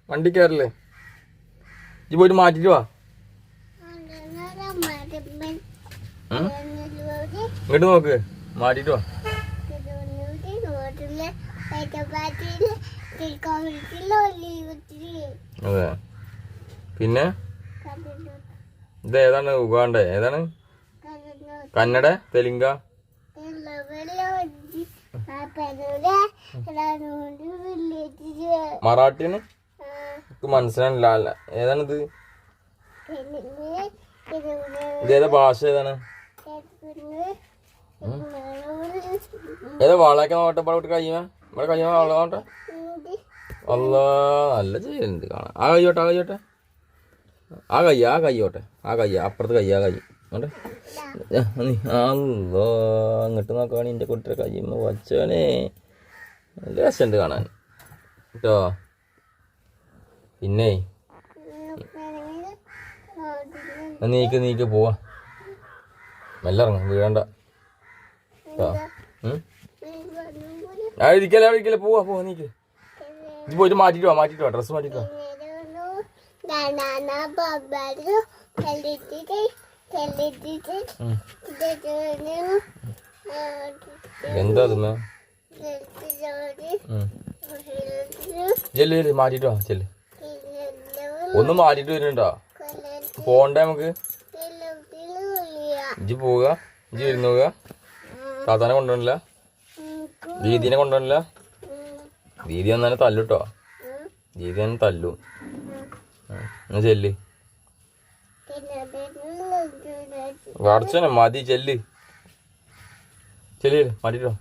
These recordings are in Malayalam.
വണ്ടി കയറല്ലേ? ഇജ്ജ് പോയിട്ട് മാറ്റിട്ട് വാ. ഇങ്ങോട്ട് നോക്ക്, മാറ്റിട്ട് വാ. അതെ. പിന്നെ ഇത് ഏതാണ്? ഉഗാണ്ട? ഏതാണ്? കന്നഡ? തെലുങ്ക? മറാഠിയാണ്? എനിക്ക് മനസ്സിലായില്ല. ഏതാണിത്? ഇതേതാ ഭാഷ? ഏതാണ്? ഏതാ വാളൊക്കെ നോട്ടെ? ഇവിടെ കഴിയുമോ? ഇവിടെ കഴിയുമോ? വാള നോട്ടെ. അല്ല, നല്ല ചെയ്യുന്നുണ്ട് കാണാൻ. ആ കയ്യോട്ടെ, ആ കയ്യോട്ടെ, ആ കയ്യോട്ടെ, ആ കയ്യ അപ്പുറത്ത് കയ്യ, ആ കൈ നോട്ടെ. അല്ലോ, അങ്ങോട്ട് നോക്കുകയാണെങ്കിൽ എൻ്റെ കുട്ടിയുടെ കയ്യുമ്പോൾ വച്ചോനെ നല്ല രസമുണ്ട് കാണാൻ കേട്ടോ. പിന്നെ നീക്ക് പോവാ, മെല്ലെ ഇറങ്ങും, വീഴണ്ട കേട്ടോ. ഞാൻ ഇരിക്കല്ലേ, പോവാ നീക്ക്. ഇത് പോയിട്ട് മാറ്റിട്ട് വാ, ഡ്രസ്സ് മാറ്റിട്ട് വാ. എന്താ ചെല്ല് മാറ്റിട്ട് വാ, ചെല്ല്. ഒന്ന് മാറ്റിട്ട് വരുന്നുണ്ടോ? പോണ്ടേ നമുക്ക്? ഇജ്ജ് പോവുക, ഇജ്ജ് ഇരുന്ന് പോവുക. താത്താനെ കൊണ്ടുപോണില്ല, ദീദിനെ കൊണ്ടുപോണില്ല. ദീദി വന്നാലും തല്ലു കേട്ടോ, ദീദി തന്നെ തല്ലു. എന്നാ ചെല്ല്, വാടച്ചോനെ മതി, ചെല്ല് മാറ്റിട്ടോ,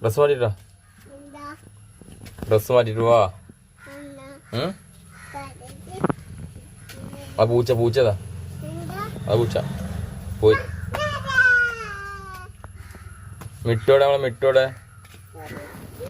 ഡ്രസ് മാറ്റിട്ടോ, ഡ്രസ് മാറ്റിട്ട് വാ. ആ പൂച്ചതാ, ആ പൂച്ച പോയി. മിട്ടോടെ, നമ്മളെ മിട്ടോടെ